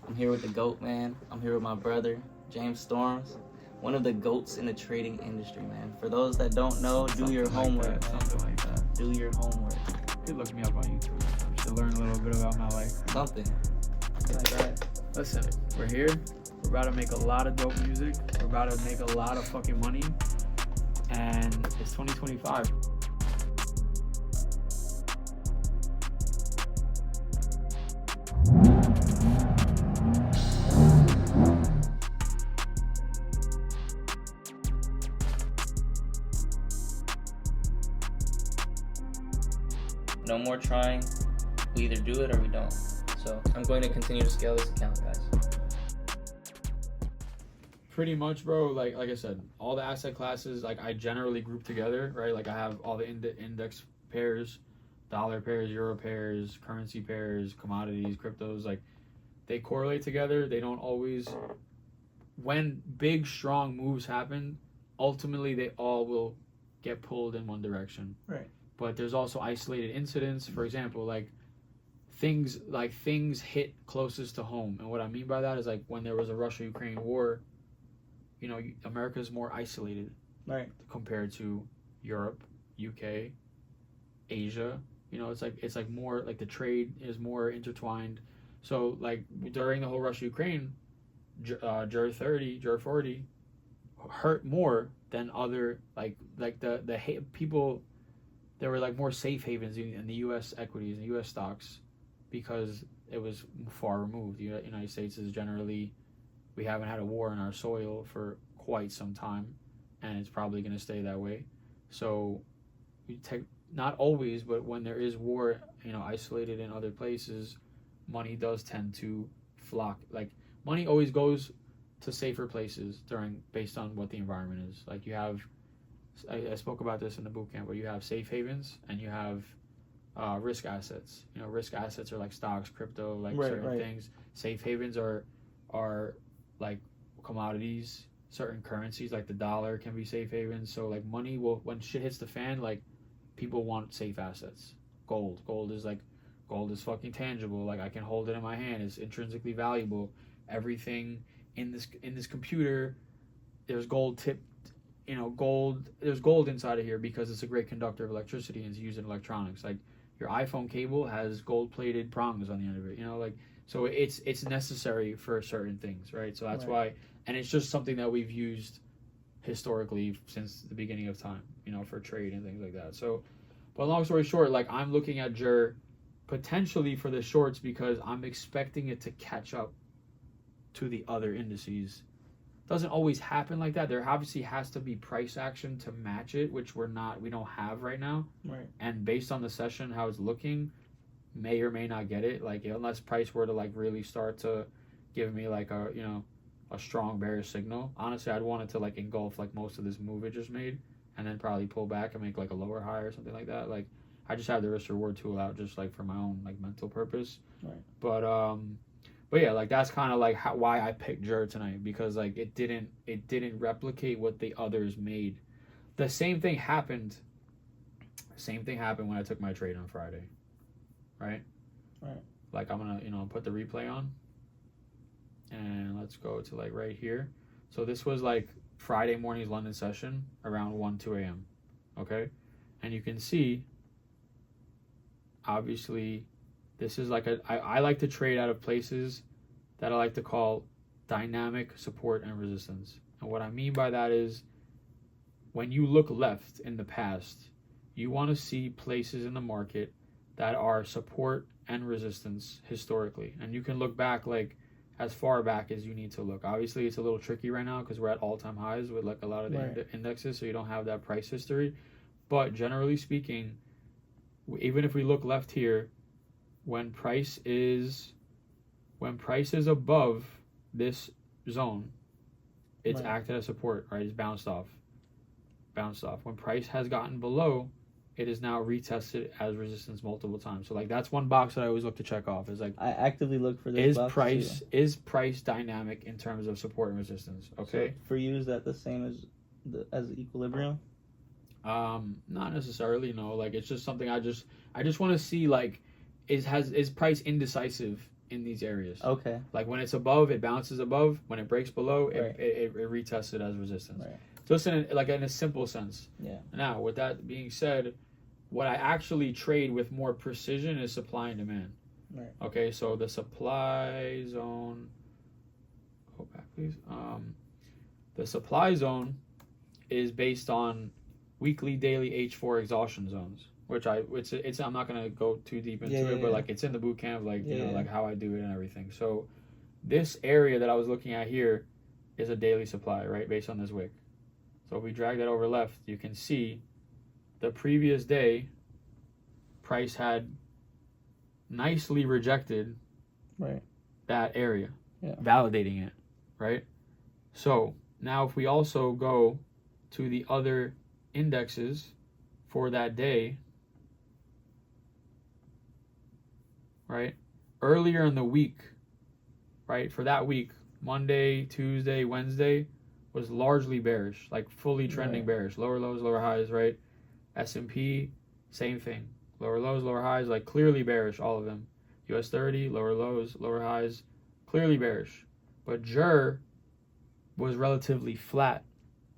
I'm here with the GOAT, man. I'm here with my brother, James Storms, one of the GOATs in the trading industry, man. For those that don't know, do your homework, man. Something like that. Do your homework. You could look me up on YouTube. Just to learn a little bit about my life. Something. Like that. Listen, we're here. We're about to make a lot of dope music. We're about to make a lot of fucking money. And it's 2025. No more trying. We either do it or we don't. So I'm going to continue to scale this account, guys. Pretty much, bro. Like I said, all the asset classes, like I generally group together, right? Like I have all the index pairs, dollar pairs, euro pairs, currency pairs, commodities, cryptos. Like they correlate together. They don't always. When big strong moves happen, ultimately they all will get pulled in one direction. Right. But there's also isolated incidents. For example, like things hit closest to home. And what I mean by that is like when there was a Russia-Ukraine war, you know, America's more isolated, right, compared to Europe, UK, Asia. You know, it's like more like the trade is more intertwined. So like during the whole Russia-Ukraine, JER 30, JER 40 hurt more than other like the people. There were like more safe havens in the U.S. equities and U.S. stocks because it was far removed. The United States is generally, we haven't had a war in our soil for quite some time, and it's probably going to stay that way. So not always, but when there is war, you know, isolated in other places, money does tend to flock. Like money always goes to safer places based on what the environment is. Like you have, I spoke about this in the boot camp, but you have safe havens and you have risk assets. You know, risk assets are like stocks, crypto, like certain things. Safe havens are like commodities, certain currencies, like the dollar can be safe havens. So like money will, when shit hits the fan, like people want safe assets. Gold is fucking tangible. Like I can hold it in my hand. It's intrinsically valuable. Everything in this computer, there's gold tipped. You know, there's gold inside of here because it's a great conductor of electricity and it's used in electronics. Like your iPhone cable has gold-plated prongs on the end of it, you know, like, so it's necessary for certain things, right? So that's why, and it's just something that we've used historically since the beginning of time, you know, for trade and things like that. So, but long story short, like I'm looking at JER potentially for the shorts because I'm expecting it to catch up to the other indices. Doesn't always happen like that. There obviously has to be price action to match it, which we don't have right now. Right. And based on the session, how it's looking, may or may not get it. Like unless price were to like really start to give me like a strong bearish signal. Honestly, I'd want it to like engulf like most of this move it just made, and then probably pull back and make like a lower high or something like that. Like I just have the risk reward tool out just like for my own like mental purpose. Right. But yeah, like that's kind of like why I picked JER tonight, because like it didn't replicate what the others made. The same thing happened when I took my trade on Friday, right? Right. Like I'm gonna put the replay on, and let's go to like right here. So this was like Friday morning's London session around 2 a.m. Okay, and you can see obviously. This is like I like to trade out of places that I like to call dynamic support and resistance. And what I mean by that is when you look left in the past, you want to see places in the market that are support and resistance historically. And you can look back like as far back as you need to look. Obviously, it's a little tricky right now because we're at all-time highs with like a lot of the indexes, so you don't have that price history. But generally speaking, even if we look left here, when price is above this zone, it's acted as support, right? It's bounced off. When price has gotten below, it is now retested as resistance multiple times. So like that's one box that I always look to check off. Is like I actively look for this box is price dynamic in terms of support and resistance. Okay. So for you, is that the same as equilibrium? Not necessarily, no. Like it's just something I just want to see, like is price indecisive in these areas. Okay. Like when it's above, it bounces above. When it breaks below, Right. it retests it as resistance. Right. Just in a simple sense. Yeah. Now, with that being said, what I actually trade with more precision is supply and demand. Right. Okay, so the supply zone. Go back, please. The supply zone is based on weekly, daily H4 exhaustion zones, which it's I'm not gonna go too deep into it, but like it's in the boot camp, like you know, like how I do it and everything. So this area that I was looking at here is a daily supply, right, based on this wick. So if we drag that over left, you can see the previous day price had nicely rejected that area, validating it, right? So now if we also go to the other indexes for that day, right, earlier in the week, right, for that week, Monday, Tuesday, Wednesday was largely bearish, like fully trending bearish, lower lows, lower highs, right? S&P, same thing, lower lows, lower highs, like clearly bearish, all of them. US 30, lower lows, lower highs, clearly bearish. But JER was relatively flat,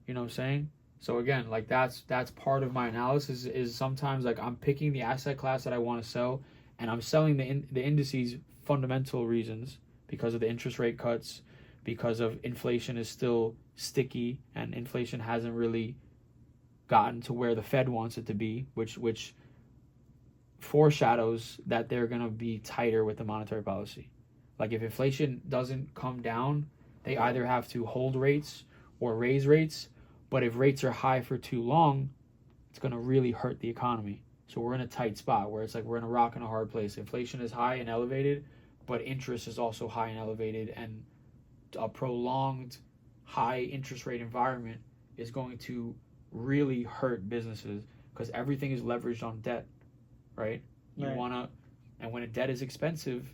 you know what I'm saying? So again, like that's part of my analysis is sometimes like I'm picking the asset class that I want to sell, and I'm selling the indices fundamental reasons, because of the interest rate cuts, because of inflation is still sticky and inflation hasn't really gotten to where the Fed wants it to be, which foreshadows that they're going to be tighter with the monetary policy. Like if inflation doesn't come down, they either have to hold rates or raise rates, but if rates are high for too long, it's going to really hurt the economy. So we're in a tight spot where it's like we're in a rock and a hard place. Inflation is high and elevated, but interest is also high and elevated, and a prolonged high interest rate environment is going to really hurt businesses because everything is leveraged on debt, right? And when a debt is expensive,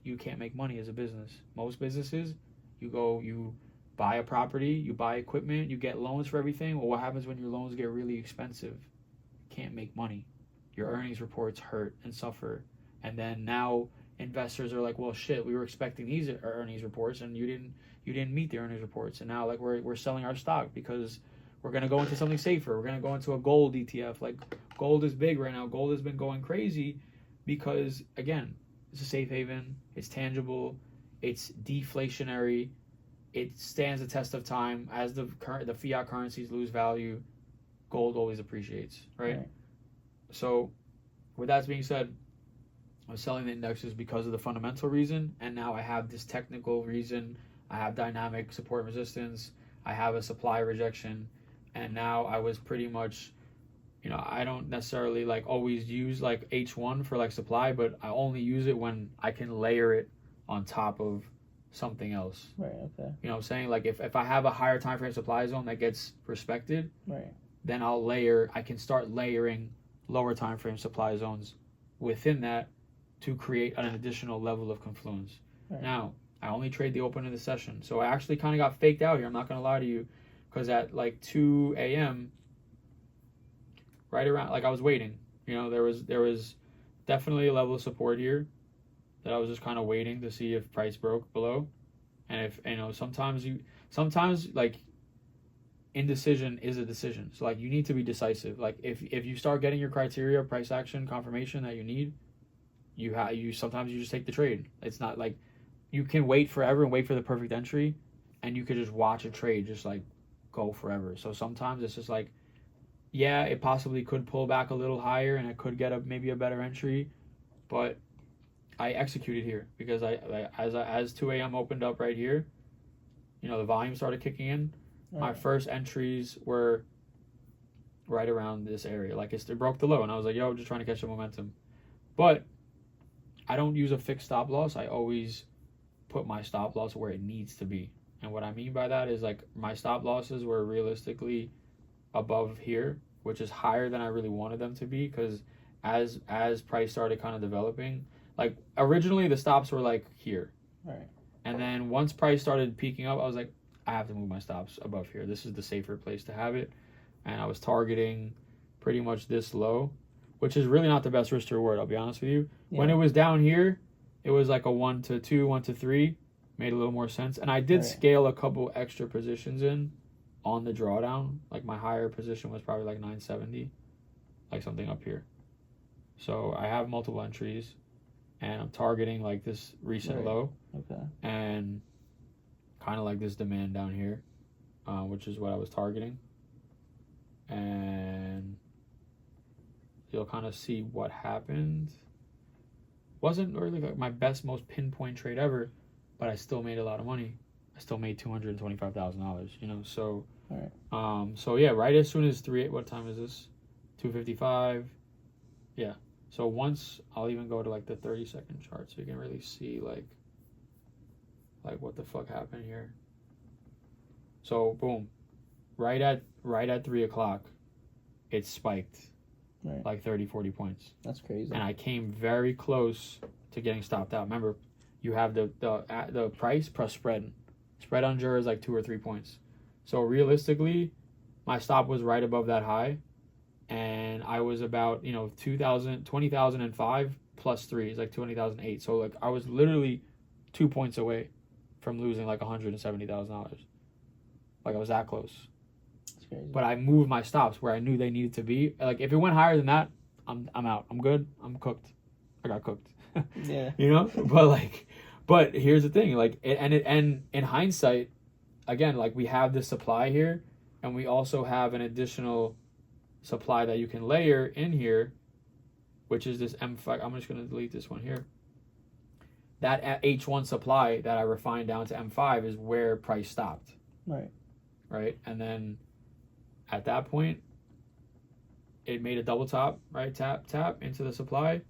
you can't make money as a business. Most businesses, you buy a property, you buy equipment, you get loans for everything. Well, what happens when your loans get really expensive? You can't make money. Your earnings reports hurt and suffer. And then now investors are like, well, shit, we were expecting these earnings reports and you didn't meet the earnings reports. And now like we're selling our stock because we're going to go into something safer. We're going to go into a gold ETF. Like gold is big right now. Gold has been going crazy because, again, it's a safe haven. It's tangible. It's deflationary. It stands the test of time. As the fiat currencies lose value, gold always appreciates, right? So with that being said, I was selling the indexes because of the fundamental reason, and now I have this technical reason. I have dynamic support and resistance. I have a supply rejection, and now I was pretty much, I don't necessarily like always use like H1 for like supply, but I only use it when I can layer it on top of something else. Right, okay. You know what I'm saying? Like if I have a higher time frame supply zone that gets respected, then I can start layering lower time frame supply zones within that to create an additional level of confluence. Now, I only trade the open of the session. So I actually kind of got faked out here. I'm not going to lie to you, because at like 2 a.m., right around, like I was waiting. There was definitely a level of support here that I was just kind of waiting to see if price broke below. And if, sometimes like indecision is a decision. So like you need to be decisive. Like if you start getting your criteria, price action, confirmation that you need, sometimes you just take the trade. It's not like you can wait forever and wait for the perfect entry, and you could just watch a trade just like go forever. So sometimes it's just like, yeah, it possibly could pull back a little higher and it could get maybe a better entry, but I executed here because as 2 a.m. opened up right here, the volume started kicking in. My first entries were right around this area. Like it broke the low, and I was like, yo, just trying to catch the momentum. But I don't use a fixed stop loss. I always put my stop loss where it needs to be. And what I mean by that is like my stop losses were realistically above here, which is higher than I really wanted them to be, because as price started kind of developing, like originally the stops were like here. And then once price started peaking up, I was like, I have to move my stops above here. This is the safer place to have it. And I was targeting pretty much this low, which is really not the best risk to reward, I'll be honest with you. When it was down here, it was like a 1 to 2, 1 to 3, made a little more sense. And I did Right. scale a couple extra positions in on the drawdown. Like my higher position was probably like 970, like something up here. So I have multiple entries, and I'm targeting like this recent Right. low Okay. and kind of like this demand down here, which is what I was targeting. And you'll kind of see what happened. Wasn't really like my best, most pinpoint trade ever, but I still made a lot of money. I still made $225,000. You know, so Right. so yeah, right as soon as 3. What time is this? 2:55. Yeah. So once I'll even go to like the 30-second chart, so you can really see like what the fuck happened here. So boom, right at 3 o'clock, it spiked Right. like 30, 40 points. That's crazy. And I came very close to getting stopped out. Remember, you have the price plus spread. Spread on Jura is like 2 or 3 points. So realistically, my stop was right above that high, and I was about 20,005 plus 3 is like 20,008. So like I was literally 2 points away from losing like $170,000. Like I was that close. That's crazy. But I moved my stops where I knew they needed to be. Like if it went higher than that, I'm out. I'm good. I'm cooked. I got cooked. Yeah. But here's the thing. Like and in hindsight, again, like we have this supply here, and we also have an additional supply that you can layer in here, which is this M5. I'm just gonna delete this one here. That H1 supply that I refined down to M5 is where price stopped. Right, and then at that point, it made a double top, right? Tap into the supply,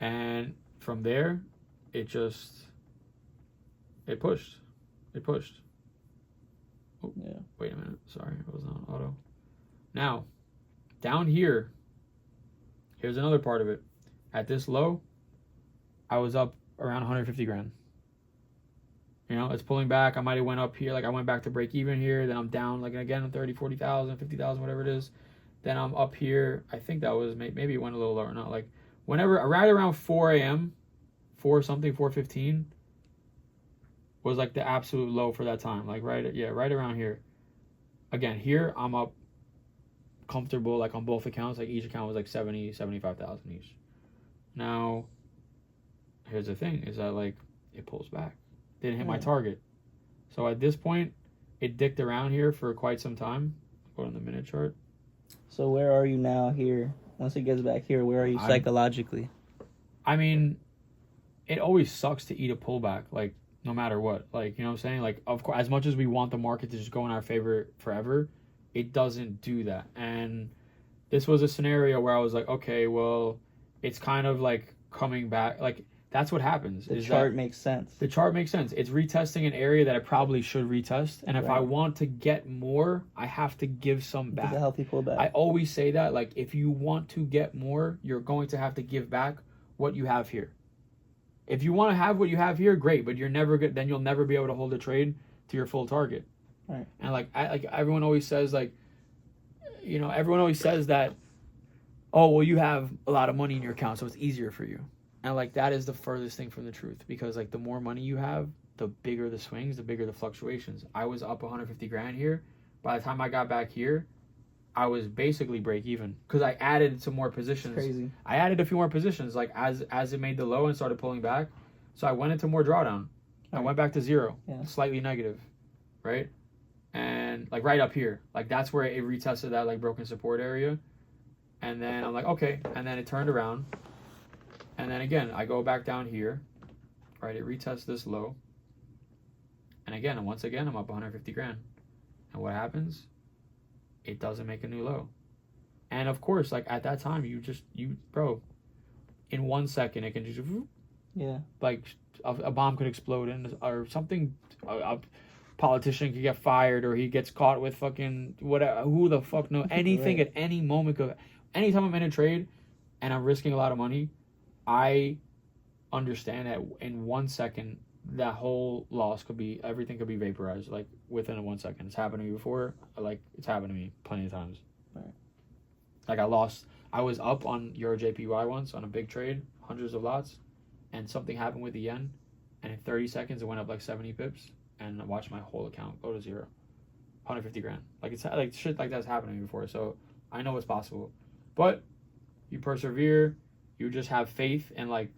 and from there, it pushed. Oh, Yeah. wait a minute. Sorry, it was on auto. Now, down here, here's another part of it. At this low, I was up around 150 grand. It's pulling back. I might have went up here. Like I went back to break even here. Then I'm down like again 30, 40,000, 50,000, whatever it is. Then I'm up here. I think that was maybe it went a little lower. Not like whenever right around 4 a.m., 4:15 was like the absolute low for that time. Like right around here. Again, here I'm up comfortable like on both accounts. Like each account was like 70, 75,000 each. Now, here's the thing: is that like it pulls back. Didn't hit my target. So at this point, it dicked around here for quite some time. Go on the minute chart. So where are you now here? Once it gets back here, where are you psychologically? I mean, it always sucks to eat a pullback, like no matter what. Like, you know what I'm saying? Like, of course, as much as we want the market to just go in our favor forever, it doesn't do that. And this was a scenario where I was like, okay, well, it's kind of like coming back. Like, that's what happens. The chart makes sense. The chart makes sense. It's retesting an area that I probably should retest. And if I want to get more, I have to give some back. It's a healthy pullback. I always say that, like, if you want to get more, you're going to have to give back what you have here. If you want to have what you have here, great, but you're never good. Then you'll never be able to hold a trade to your full target. Right. And like everyone always says, like, everyone always says that, oh, well, you have a lot of money in your account, so it's easier for you. And like that is the furthest thing from the truth, because like the more money you have, the bigger the swings, the bigger the fluctuations. I was up 150 grand here. By the time I got back here, I was basically break even because I added some more positions. That's crazy. I added a few more positions like as it made the low and started pulling back. So I went into more drawdown. I went back to zero, slightly negative, right? And like right up here, like that's where it retested that like broken support area. And then I'm like, okay. And then it turned around. And then again, I go back down here, right? It retests this low. And once again, I'm up 150 grand. And what happens? It doesn't make a new low. And of course, like at that time, bro, in 1 second, it can just, like a bomb could explode or something. A politician could get fired, or he gets caught with fucking whatever. Who the fuck knows? Anything at any moment. Anytime I'm in a trade and I'm risking a lot of money, I understand that in 1 second, that whole loss everything could be vaporized, like within 1 second. It's happened to me before. Like, it's happened to me plenty of times. Right. Like, I was up on Euro JPY once on a big trade, hundreds of lots, and something happened with the yen, and in 30 seconds it went up like 70 pips, and I watched my whole account go to zero, 150 grand. Like it's like shit like that's happening before, so I know it's possible. But you persevere, you just have faith, and like,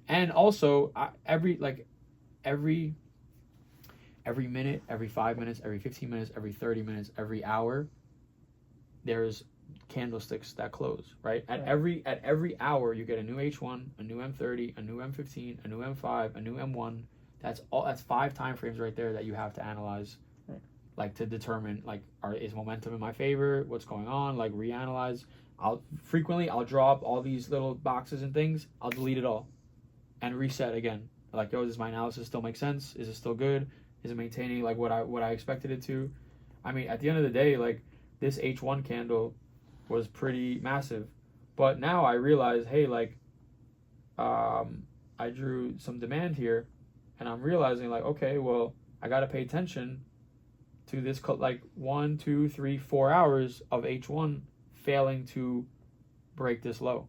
and also every minute, every 5 minutes, every 15 minutes, every 30 minutes, every hour, there's candlesticks that close, right? At every hour you get a new H1, a new M30, a new M15, a new M5, a new M1. That's 5 time frames right there that you have to analyze, like to determine like is momentum in my favor, what's going on, like reanalyze. I'll draw up all these little boxes and things, I'll delete it all and reset again. Like, yo, does my analysis still make sense? Is it still good? Is it maintaining like what I expected it to? I mean, at the end of the day, like this H1 candle was pretty massive, but now I realize, hey, like I drew some demand here, and I'm realizing like, okay, well, I got to pay attention to this like 1, 2, 3, 4 hours of H1 failing to break this low.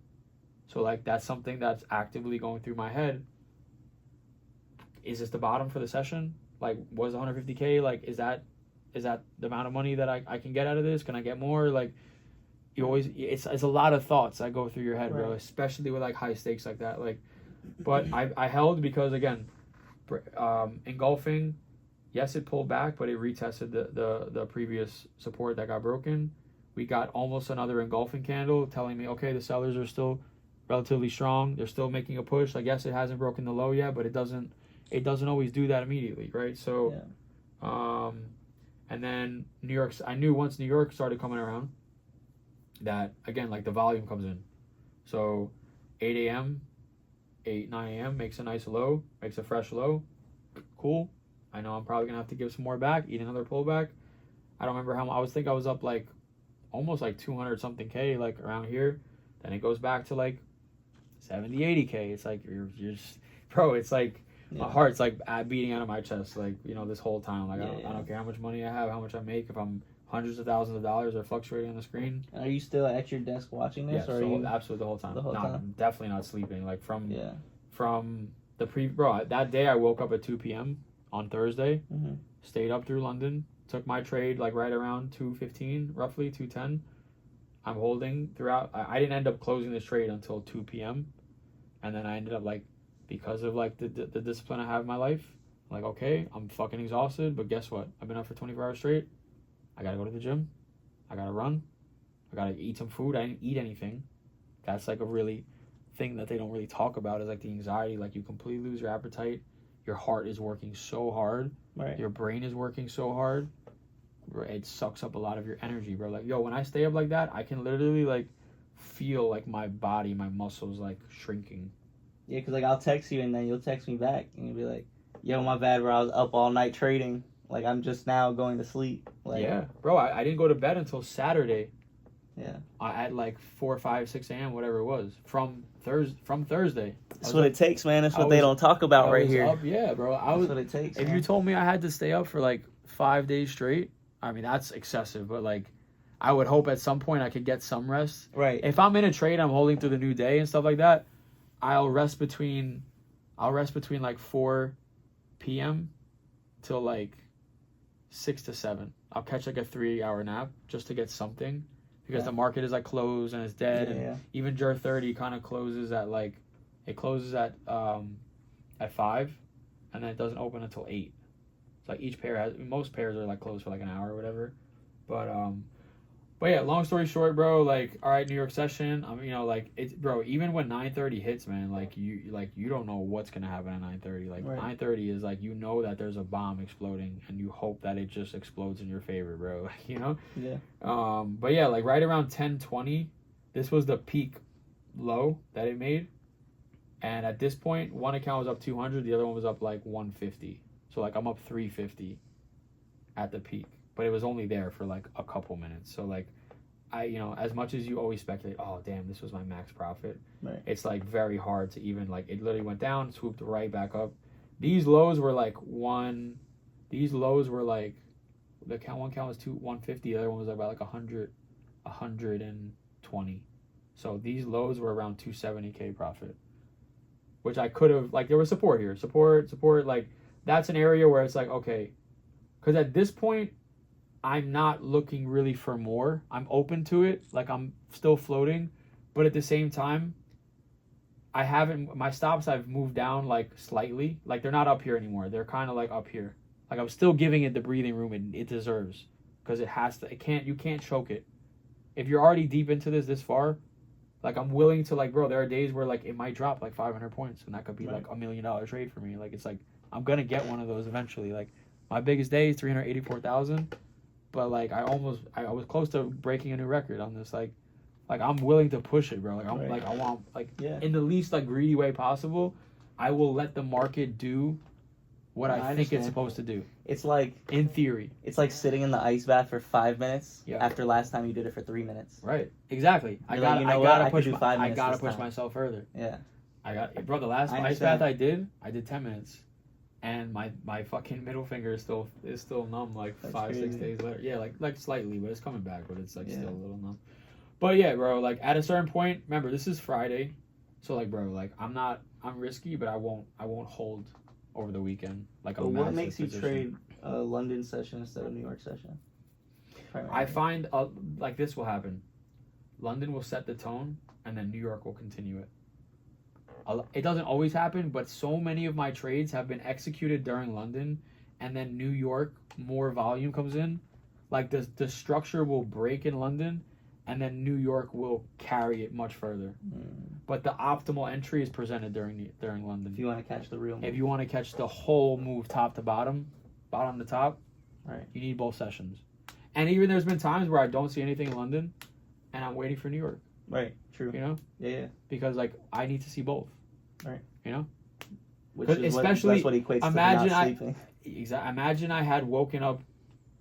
So like that's something that's actively going through my head. Is this the bottom for the session? Like, was 150K, like is that the amount of money that I can get out of this? Can I get more? Like, you always, it's a lot of thoughts that go through your head, bro, especially with like high stakes like that. Like, but I held because again, engulfing, yes, it pulled back, but it retested the previous support that got broken. We got almost another engulfing candle telling me, okay, the sellers are still relatively strong. They're still making a push. Like, yes, it hasn't broken the low yet, but it doesn't always do that immediately, right? So, and then New York, I knew once New York started coming around that, again, like the volume comes in. So 8 a.m., 9 a.m. makes a nice low, makes a fresh low. Cool. I know I'm probably going to have to give some more back, eat another pullback. I don't remember how much. I was up like almost like 200 something K, like around here. Then it goes back to like 70, 80K. It's like, you're just, bro, it's like, my heart's like beating out of my chest, like, you know, this whole time. Like, I don't care how much money I have, how much I make, if I'm hundreds of thousands of dollars are fluctuating on the screen. Are you still at your desk watching this? Yeah, or so are you absolutely the whole time. The whole time? I'm definitely not sleeping. Like from the bro, that day I woke up at 2 p.m. on Thursday, mm-hmm. stayed up through London, took my trade like right around 2:15, roughly 2:10. I'm holding throughout. I didn't end up closing this trade until 2 p.m. And then I ended up like, because of like the discipline I have in my life, like, okay, I'm fucking exhausted, but guess what? I've been up for 24 hours straight. I gotta go to the gym. I gotta run. I gotta eat some food. I didn't eat anything. That's like a really thing that they don't really talk about, is like the anxiety. Like, you completely lose your appetite. Your heart is working so hard. Right. Your brain is working so hard. It sucks up a lot of your energy, bro. Like, yo, when I stay up like that, I can literally like feel like my body, my muscles like shrinking. Yeah, because like I'll text you and then you'll text me back and you'll be like, yo, my bad, bro, I was up all night trading. Like, I'm just now going to sleep. Like, yeah, bro, I didn't go to bed until Saturday. Yeah. At like 4, 5, 6 a.m., whatever it was, from Thursday. That's what it takes, man. That's what they don't talk about right here. Up, yeah, bro. That's what it takes. If you told me I had to stay up for like 5 days straight, I mean, that's excessive, but like, I would hope at some point I could get some rest. Right. If I'm in a trade, I'm holding through the new day and stuff like that, I'll rest between like 4 p.m. till like 6 to 7. I'll catch like a 3-hour nap just to get something, because the market is like closed and it's dead. And even JER 30 kind of closes at like, it closes at 5, and then it doesn't open until 8. It's like each pair most pairs are like closed for like an hour or whatever. But yeah, long story short, bro, like, all right, New York session, you know, like, it's, bro, even when 9:30 hits, man, like, you don't know what's gonna happen at 9:30. Like, 9:30 is like, you know that there's a bomb exploding, and you hope that it just explodes in your favor, bro. Like, you know? Yeah. But yeah, like right around 10:20, this was the peak low that it made. And at this point, one account was up 200, the other one was up like 150. So like, I'm up 350 at the peak. But it was only there for like a couple minutes. So like, you know, as much as you always speculate, oh damn, this was my max profit. Right. It's like very hard to even, like, it literally went down, swooped right back up. These lows were like one count was 150, the other one was about like 120. So these lows were around 270K profit, which I could have, like, there was support here. Support, like, that's an area where it's like, okay. Because at this point, I'm not looking really for more. I'm open to it. Like, I'm still floating. But at the same time, my stops I've moved down, like, slightly. Like, they're not up here anymore. They're kind of, like, up here. Like, I'm still giving it the breathing room it deserves. Because you can't choke it. If you're already deep into this far, like, I'm willing to, like, bro, there are days where, like, it might drop, like, 500 points. And that could be, like, $1 million trade for me. Like, it's like, I'm going to get one of those eventually. Like, my biggest day is 384,000. But, like, I was close to breaking a new record on this. Like I'm willing to push it, bro. Like, I'm like, I want, like, in the least, like, greedy way possible, I will let the market do what I think it's supposed to do. It's like, in theory, it's like sitting in the ice bath for 5 minutes Yeah. after last time you did it for 3 minutes. Right. Exactly. I You're like, gotta, you know I what? gotta I push. could do 5 I minutes gotta this push time. myself further. Yeah. Bro. The last I ice bath understand. I did 10 minutes, and my fucking middle finger is still numb. Like, That's 5-6 crazy. days later. Yeah, like slightly, but it's coming back. But it's like Yeah. still a little numb. But yeah, bro. Like, at a certain point, remember, this is Friday, so, like, bro, like, I'm risky, but I won't hold over the weekend. Like, But what makes you trade a London session instead of New York session? I find like this will happen. London will set the tone, and then New York will continue it. It doesn't always happen, but so many of my trades have been executed during London, and then New York, more volume comes in. Like, the structure will break in London, and then New York will carry it much further. But the optimal entry is presented during London. If you want to catch the real move. If you want to catch the whole move top to bottom to top, right, you need both sessions. And even there's been times where I don't see anything in London, and I'm waiting for New York. Right, true. You know? Yeah. Because, like, I need to see both. Right. You know? Which is especially, that's what equates imagine to not sleeping. Imagine I had woken up,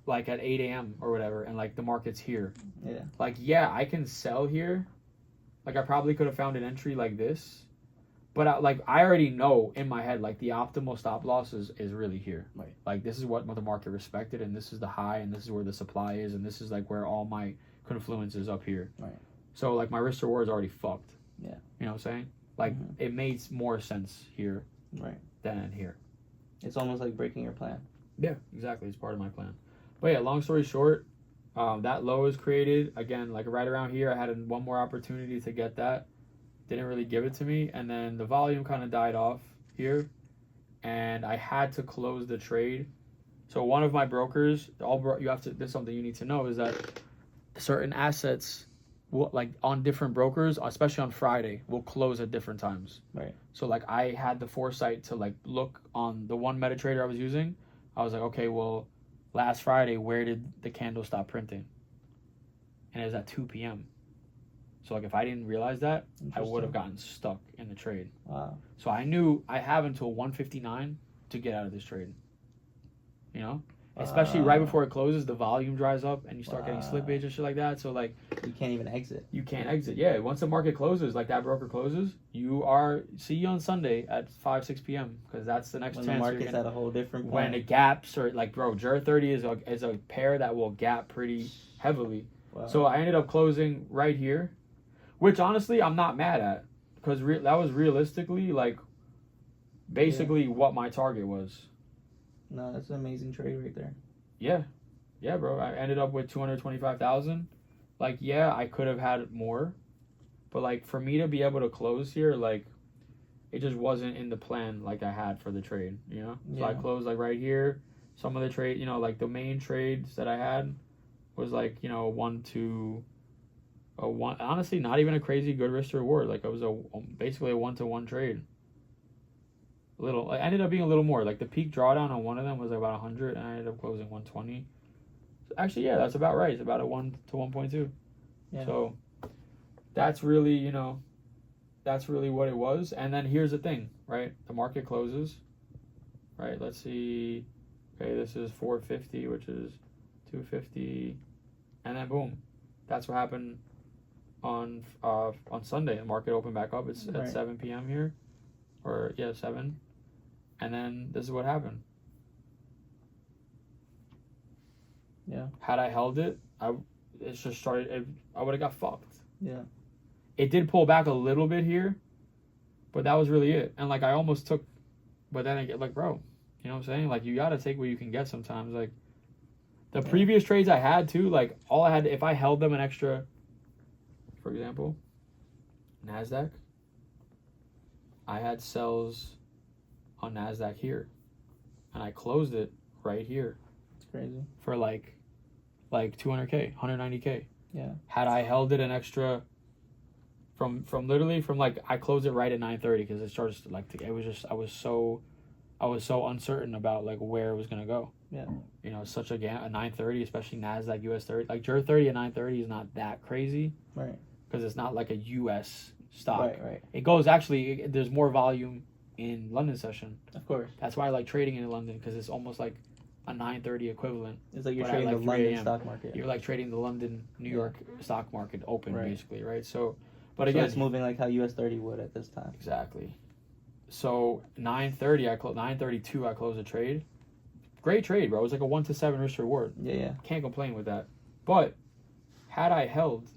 like, at 8 a.m. or whatever, and, like, the market's here. Yeah. Like, yeah, I can sell here. Like, I probably could have found an entry like this. But, I already know in my head, like, the optimal stop loss is really here. Right. Like, this is what the market respected, and this is the high, and this is where the supply is, and this is, like, where all my confluence is up here. Right. So, like, my risk reward is already fucked. Yeah. You know what I'm saying? Like, it makes more sense here than here. It's almost like breaking your plan. Yeah, exactly. It's part of my plan. But, yeah, long story short, that low is created. Again, like, right around here, I had one more opportunity to get that. Didn't really give it to me, and then the volume kind of died off here, and I had to close the trade. So one of my brokers, this is something you need to know, is that certain assets will, like, on different brokers, especially on Friday, will close at different times. Right. So, like, I had the foresight to, like, look on the one MetaTrader I was using. I was like, okay, well, last Friday, where did the candle stop printing? And it was at 2 p.m. So, like, if I didn't realize that, I would have gotten stuck in the trade. Wow. So I knew I have until 159 to get out of this trade. You know? Especially right before it closes, the volume dries up and you start getting slippage and shit like that. So, like, you can't even exit. You can't exit. Yeah, once the market closes, like that broker closes, see you on Sunday at 5-6 p.m. because that's the next when chance the market's at a whole different point. When it gaps, or, like, bro, Jur 30 is a pair that will gap pretty heavily. Wow. So I ended up closing right here, which honestly I'm not mad at, because that was realistically, like, basically what my target was. No, that's an amazing trade right there. Yeah, bro. I ended up with 225,000. Like, yeah, I could have had more, but, like, for me to be able to close here, like, it just wasn't in the plan like I had for the trade, you know. So I closed, like, right here. Some of the trade, you know, like, the main trades that I had was, like, you know, honestly, not even a crazy good risk to reward. Like, it was basically a 1-to-1 trade. I ended up being a little more. Like, the peak drawdown on one of them was about 100, and I ended up closing 120. So actually, yeah, that's about right. It's about a 1 to 1.2. Yeah. So that's really, you know, that's really what it was. And then here's the thing, right? The market closes, right? Let's see. Okay, this is 450, which is 250, and then boom, that's what happened on Sunday. The market opened back up. It's at 7 p.m. here, 7, and then this is what happened. Yeah. Had I held it, I would have got fucked. Yeah. It did pull back a little bit here, But that was really it. And like I almost took, but then I get like, bro, you know what I'm saying? Like you gotta take what you can get sometimes. Like the previous trades I had too, like all I had, if I held them an extra, for example, NASDAQ, I had sells on NASDAQ here, and I closed it right here. It's crazy. For like 200K, 190K. Yeah. Had I held it an extra from literally from like I closed it right at 9:30 because it started to, like it was just I was so uncertain about like where it was gonna go. Yeah. You know, such a 9:30, especially NASDAQ US 30. Like JUR 30 at 9:30 is not that crazy. Right. Because it's not like a US stock. Right. It goes actually. There's more volume in London session. Of course. That's why I like trading in London because it's almost like a 9:30 equivalent. It's like you're but trading at, the like, London 3 a.m. stock market. You're like trading the London, New York stock market open, Right. basically, right? So, but So again, it's moving like how US 30 would at this time. exactly. So 9:30, 9:32, I closed a trade. Great trade, bro. It was like a 1 to 7 risk reward. Yeah. Can't complain with that. But had I held,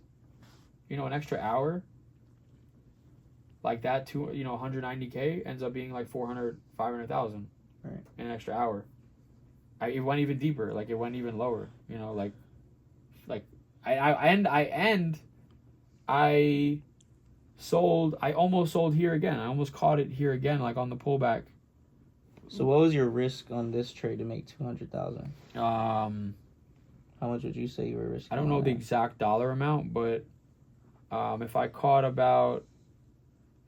an extra hour, like that, 190K ends up being like 500,000 Right. in an extra hour. It went even deeper. Like it went even lower. I sold. I almost sold here again. I almost caught it here again, like on the pullback. So what was your risk on this trade to make 200,000? How much would you say you were risking? I don't know the exact dollar amount, but if I caught about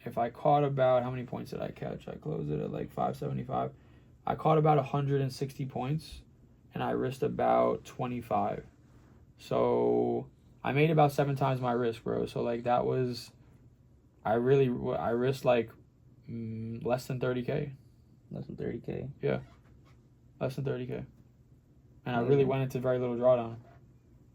how many points did I catch? I closed it at like 575. I caught about 160 points, and I risked about 25. So I made about 7 times my risk, bro. So like that was, I risked like less than 30K. Less than 30K. Yeah, less than 30K, and I really went into very little drawdown.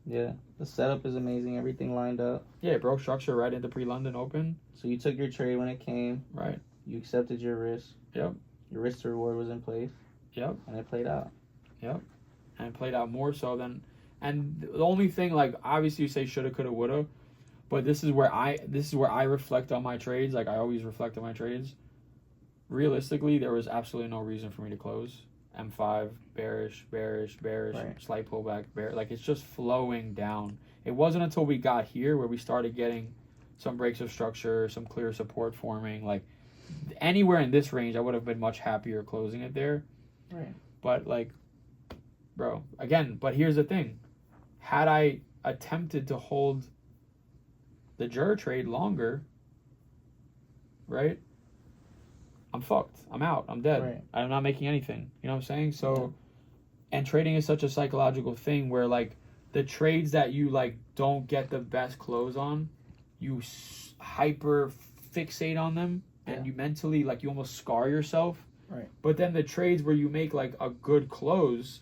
Yeah, the setup is amazing. Everything lined up. Yeah, it broke structure right into pre-London open. So you took your trade when it came. Right. You accepted your risk. Yep. Your risk to reward was in place. Yep. And it played out. Yep. And it played out more so than, and the only thing, like obviously you say shoulda, coulda, woulda, but this is where I reflect on my trades. Like I always reflect on my trades. Realistically, there was absolutely no reason for me to close. M5 bearish, Right. slight pullback, like it's just flowing down. It wasn't until we got here where we started getting some breaks of structure, some clear support forming. Like anywhere in this range, I would have been much happier closing it there. Right. But like, bro, again, but here's the thing. Had I attempted to hold the JUR trade longer, right? I'm fucked. I'm out. I'm dead. Right. I'm not making anything. You know what I'm saying? So, and trading is such a psychological thing where like the trades that you like don't get the best close on, you hyper fixate on them and you mentally like you almost scar yourself. Right. But then the trades where you make like a good close,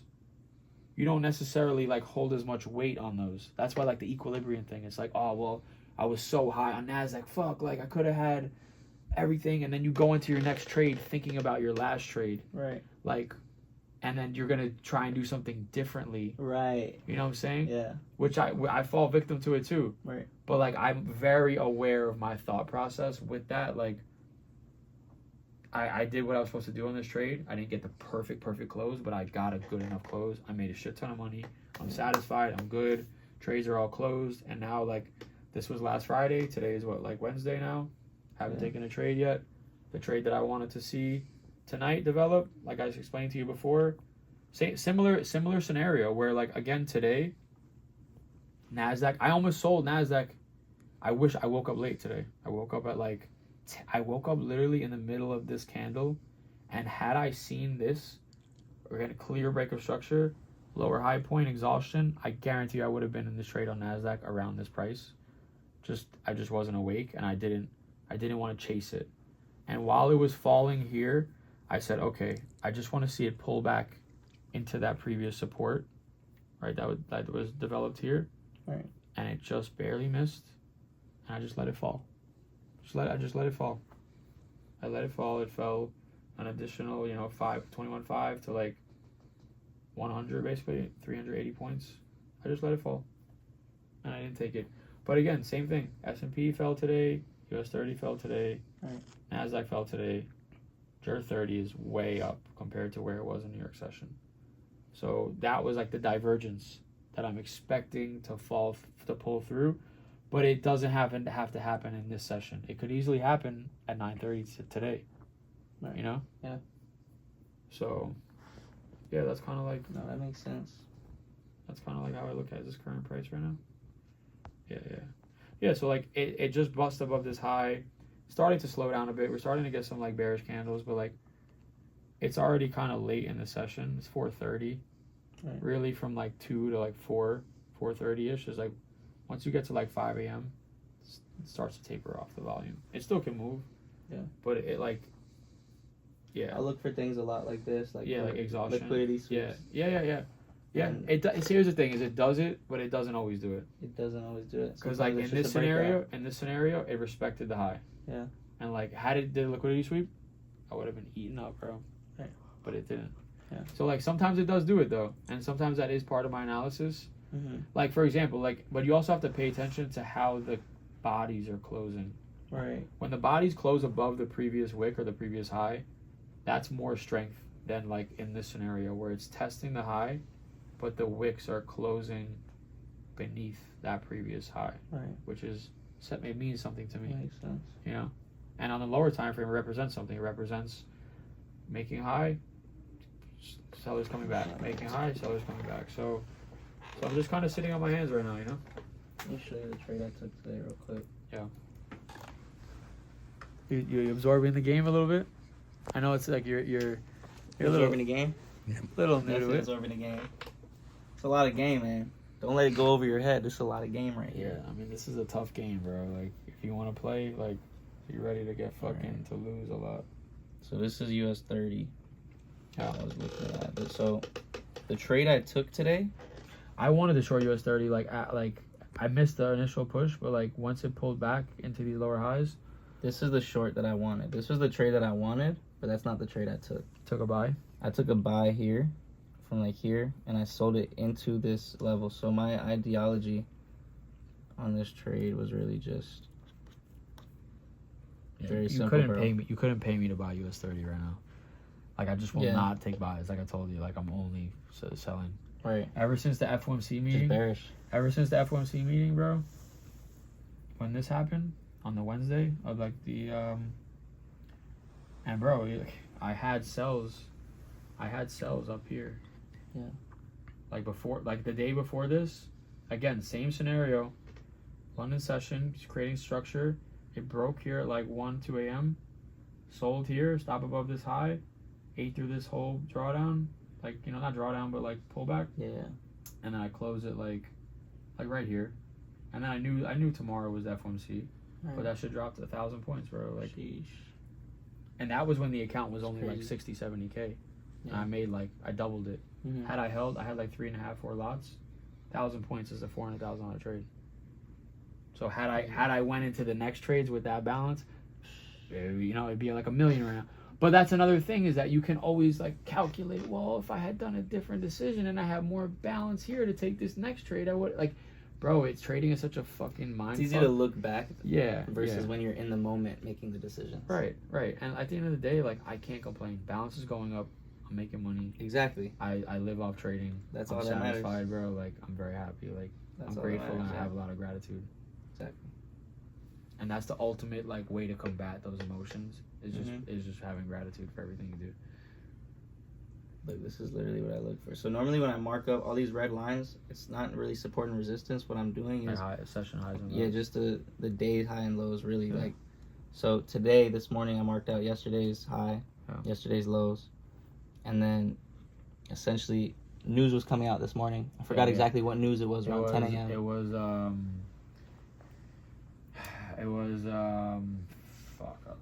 you don't necessarily like hold as much weight on those. That's why like the equilibrium thing. It's like, oh well, I was so high on NASDAQ. Fuck, like I could have had everything, and then you go into your next trade thinking about your last trade. Right. Like, and then you're gonna try and do something differently. Right. You know what I'm saying? Yeah. Which I fall victim to it too. Right. But like I'm very aware of my thought process with that. Like I did what I was supposed to do on this trade. I didn't get the perfect close, but I got a good enough close. I made a shit ton of money. I'm satisfied. I'm good. Trades are all closed. And now like this was last Friday. Today is what, like Wednesday now? Haven't taken a trade yet. The trade that I wanted to see tonight develop, like I explained to you before, similar scenario where like again today, NASDAQ, I almost sold NASDAQ. I wish I woke up late today. I woke up at like, I woke up literally in the middle of this candle, and had I seen this, or get a clear break of structure, lower high point exhaustion, I guarantee I would have been in this trade on NASDAQ around this price. I just wasn't awake, and I didn't want to chase it. And while it was falling here, I said, okay, I just want to see it pull back into that previous support, right? That was developed here. Right. And it just barely missed, and I just let it fall. I just let it fall. I let it fall. It fell an additional, 21.5 to like 100, basically 380 points. I just let it fall, and I didn't take it. But again, same thing. S&P fell today. US 30 fell today. Right. NASDAQ fell today. JER 30 is way up compared to where it was in New York session. So that was like the divergence that I'm expecting to pull through, but it doesn't have to happen in this session. It could easily happen at 9:30 today. Right. You know? Yeah. So, yeah, that's kind of like. No, that makes sense. That's kind of like how I look at this current price right now. Yeah. So like it just bust above this high, starting to slow down a bit. We're starting to get some like bearish candles, but like it's already kind of late in the session. It's 4:30. Right. Really from like 2 to like 4:30 ish is like once you get to like 5 a.m. it starts to taper off the volume. It still can move. Yeah. But it like. Yeah. I look for things a lot like this, like like exhaustion, liquidity sweeps. Yeah. And Here's the thing: is it does it, but it doesn't always do it. It doesn't always do it. Because like in this scenario, it respected the high. Yeah. And like had it did a liquidity sweep, I would have been eaten up, bro. Right. But it didn't. Yeah. So like sometimes it does do it though, and sometimes that is part of my analysis. Mm-hmm. Like for example, but you also have to pay attention to how the bodies are closing. Right. When the bodies close above the previous wick or the previous high, that's more strength than like in this scenario where it's testing the high, but the wicks are closing beneath that previous high, Right. which is it means something to me. That makes sense. You know, and on the lower time frame, it represents something. It represents making high, sellers coming back, making high, sellers coming back. So I'm just kind of sitting on my hands right now. You know. Let me show you the trade I took today real quick. Yeah. You absorbing the game a little bit? I know it's like you're Absorbing the game. little new to Definitely it. absorbing the game. It's a lot of game, man. Don't let it go over your head. This is a lot of game right Yeah, here. I mean this is a tough game, bro. Like if you want to play, like you're ready to get fucking to lose a lot. So this is US 30. Yeah. I was looking at it. So the trade I took today. I wanted to short US 30. Like I missed the initial push, but like once it pulled back into these lower highs, This is the short that I wanted. This was the trade that I wanted, but that's not the trade I took. took a buy. I took a buy here, from like here, and I sold it into this level. So my ideology on this trade was really just very you simple, couldn't bro. pay me. You couldn't pay me to buy US 30 right now. Like I just will Yeah. not take buys. Like I told you, like I'm only selling. Right. Ever since the FOMC Just meeting, bearish. bro. When this happened on the Wednesday of like the and bro, I had sells up here. Yeah. Like before, like the day before this, again same scenario. London session, creating structure. It broke here at like 2 a.m. Sold here, stop above this high, ate through this whole drawdown, like not drawdown but like pullback, Yeah. and then I closed it like right here, and then I knew tomorrow was FOMC, Right. but that should drop to 1,000 points, bro. Like, Sheesh. and that was when the account was only like Crazy. 60, 70K, and Yeah. I made I doubled it. Mhm. Had I held, I had like 3.5, 4 lots. 1,000 points is a $400,000 trade. So had I went into the next trades with that balance, it'd be like $1 million right now. But that's another thing is that you can always like calculate. Well, if I had done a different decision and I have more balance here to take this next trade, I would like, bro. It's trading is such a fucking mind. It's easy to look back yeah versus yeah. when you're in the moment making the decisions. Right. And at the end of the day, like I can't complain. Balance is going up. I'm making money. Exactly. I live off trading. That's I'm all that matters. satisfied, bro. Like I'm very happy. Like That's I'm all that grateful matters, and I yeah. have a lot of gratitude. Exactly. And that's the ultimate like way to combat those emotions is just Mhm. is just having gratitude for everything you do. Look, this is literally what I look for. So normally when I mark up all these red lines, it's not really support and resistance. What I'm doing is Session highs and yeah, lows. just the day high and lows really Yeah. like. So today, this morning, I marked out yesterday's high, Yeah. yesterday's lows, and then essentially news was coming out this morning. I forgot Yeah. exactly what news it was around 10 a.m. It was fuck up.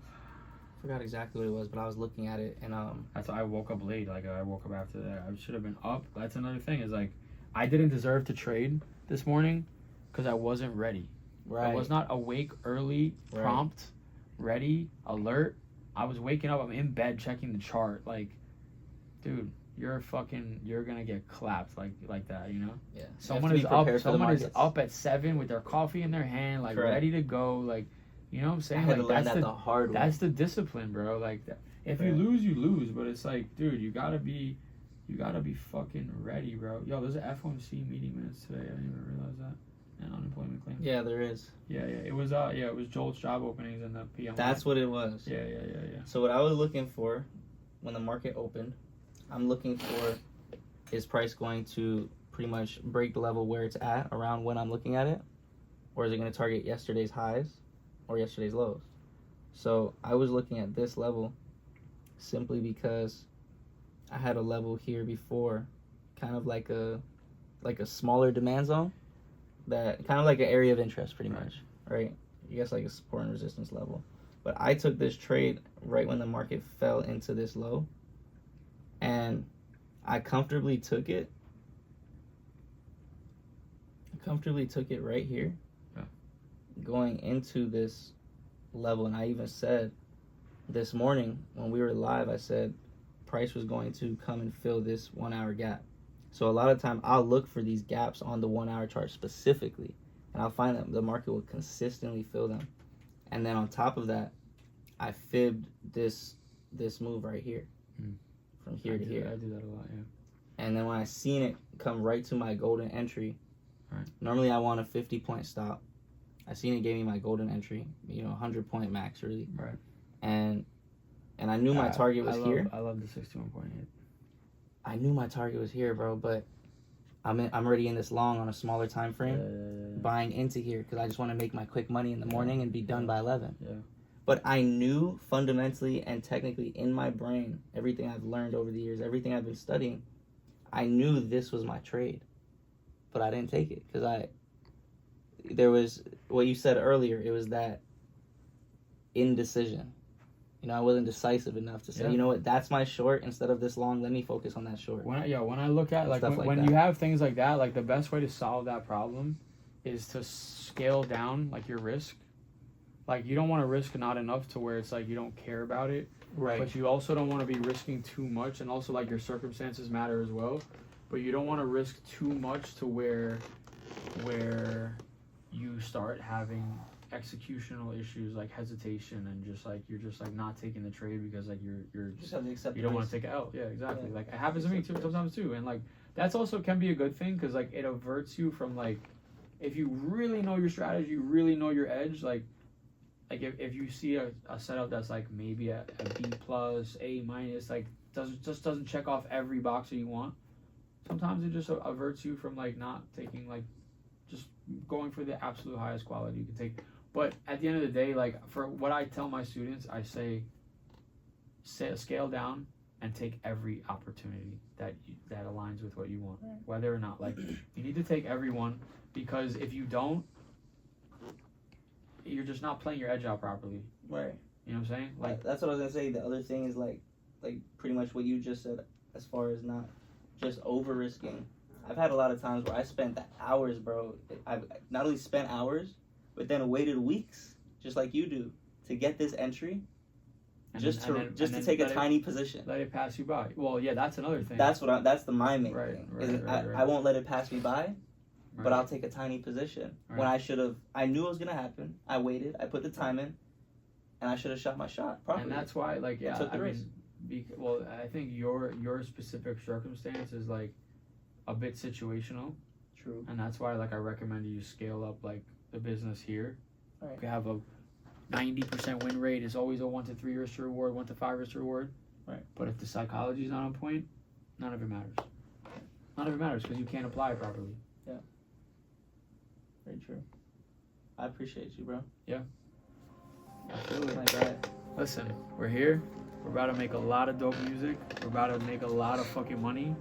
I forgot exactly what it was, but I was looking at it and That's why I woke up late. Like I woke up after that. I should have been up. That's another thing is like I didn't deserve to trade this morning because I wasn't ready. right. I was not awake early, Right. prompt, ready, alert. I was waking up. I'm in bed checking the chart. Like, dude, you're gonna get clapped like that. You know. Yeah. Someone You is have to be up. prepared for the Someone is markets. up at 7 with their coffee in their hand, like Correct. ready to go. Like, You know what I'm I saying? had to Like, learn that's that the the hard way. that's the discipline, bro. Like, if you lose, you lose. But it's like, dude, you gotta be fucking ready, bro. Yo, there's an FOMC meeting minutes today. I didn't even realize that. And unemployment claims. Yeah, there is. Yeah. It was Joel's job openings and the PM. That's what it was. Yeah. So what I was looking for when the market opened, I'm looking for, is price going to pretty much break the level where it's at around when I'm looking at it? Or is it going to target yesterday's highs or yesterday's lows? So I was looking at this level simply because I had a level here before, kind of like a smaller demand zone, that kind of like an area of interest pretty much, right? I guess like a support and resistance level. But I took this trade right when the market fell into this low, and I comfortably took it right here, going into this level. And I even said this morning when we were live, I said price was going to come and fill this 1 hour gap. So a lot of time I'll look for these gaps on the 1 hour chart specifically, and I'll find that the market will consistently fill them. And then on top of that, I fibbed this move right here, from here to here. I do that a lot, yeah. And then when I seen it come right to my golden entry, normally I want a 50-point stop. I seen it gave me my golden entry, 100-point max really. Right. And I knew my target was here. I love the 61.8. I knew my target was here, bro, but I'm already in this long on a smaller time frame, buying into here because I just want to make my quick money in the morning and be done by 11. Yeah. But I knew fundamentally and technically in my brain, everything I've learned over the years, everything I've been studying, I knew this was my trade, but I didn't take it because there was what you said earlier. It was that indecision. I wasn't decisive enough to say, you know what, that's my short. Instead of this long, let me focus on that short. When I look at when you have things like that, like the best way to solve that problem is to scale down like your risk. Like you don't want to risk not enough to where it's like you don't care about it, Right. but you also don't want to be risking too much, and also like your circumstances matter as well. But you don't want to risk too much to where you start having executional issues like hesitation and you're just not taking the trade because like you're Just have to accept you the don't want risk. to take it out. Yeah, exactly. Yeah. Like it happens to me too sometimes too, and like that's also can be a good thing because like it averts you from like if you really know your strategy, you really know your edge, like if you see a setup that's like maybe a B plus, A minus, like doesn't check off every box that you want, sometimes it just averts you from like not taking like just going for the absolute highest quality you can take. But at the end of the day, like for what I tell my students, I say scale down and take every opportunity that aligns with what you want, whether or not. Like you need to take every one, because if you don't, you're just not playing your edge out properly. Right. You know what I'm saying? Like that's what I was gonna say. The other thing is like pretty much what you just said, as far as not just over risking. I've had a lot of times where I spent the hours, bro. I've not only spent hours, but then waited weeks, just like you do, to get this entry, to take a tiny position. Let it pass you by. Well, yeah, that's another thing. That's the my main thing. Right. I won't let it pass me by, but I'll take a tiny position when I should have. I knew it was gonna happen. I waited. I put the time in, and I should have shot my shot properly. And that's why, like, yeah, I took the risk. Well, I think your specific circumstance is like a bit situational. True. And that's why, like, I recommend you scale up like the business here. Right. You have a 90% win rate. Is always a 1 to 3 risk to reward, 1 to 5 risk to reward. Right. But if the psychology is not on point, none of it matters. None of it matters because you can't apply it properly. Yeah. Very true. I appreciate you, bro. Yeah. Absolutely. My bad. Listen, we're here. We're about to make a lot of dope music. We're about to make a lot of fucking money.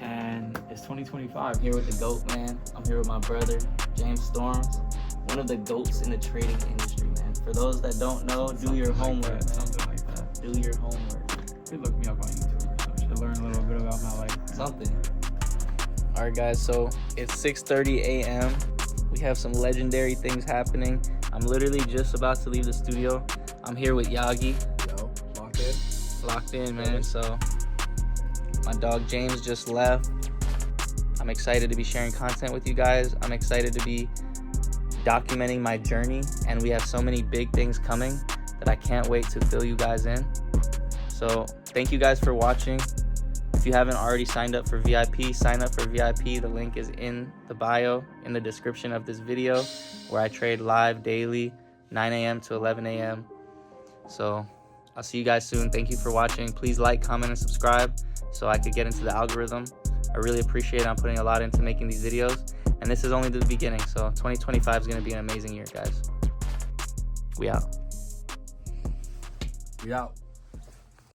And it's 2025. I'm here with the GOAT, man. I'm here with my brother, James Storms. One of the GOATs in the trading industry, man. For those that don't know, do your homework, man. Something like that. Do your homework. You could look me up on YouTube or something to learn a little bit about my life. Something. All right, guys. So it's 6:30 a.m. We have some legendary things happening. I'm literally just about to leave the studio. I'm here with Yagi. Yo, locked in. Locked in, man. So my dog James just left. I'm excited to be sharing content with you guys. I'm excited to be documenting my journey, and we have so many big things coming that I can't wait to fill you guys in. So thank you guys for watching. If you haven't already signed up for VIP, sign up for VIP. The link is in the bio, in the description of this video, where I trade live daily, 9 a.m. to 11 a.m. So I'll see you guys soon. Thank you for watching. Please like, comment, and subscribe so I could get into the algorithm. I really appreciate it. I'm putting a lot into making these videos, and this is only the beginning. So 2025 is going to be an amazing year, guys. We out. We out.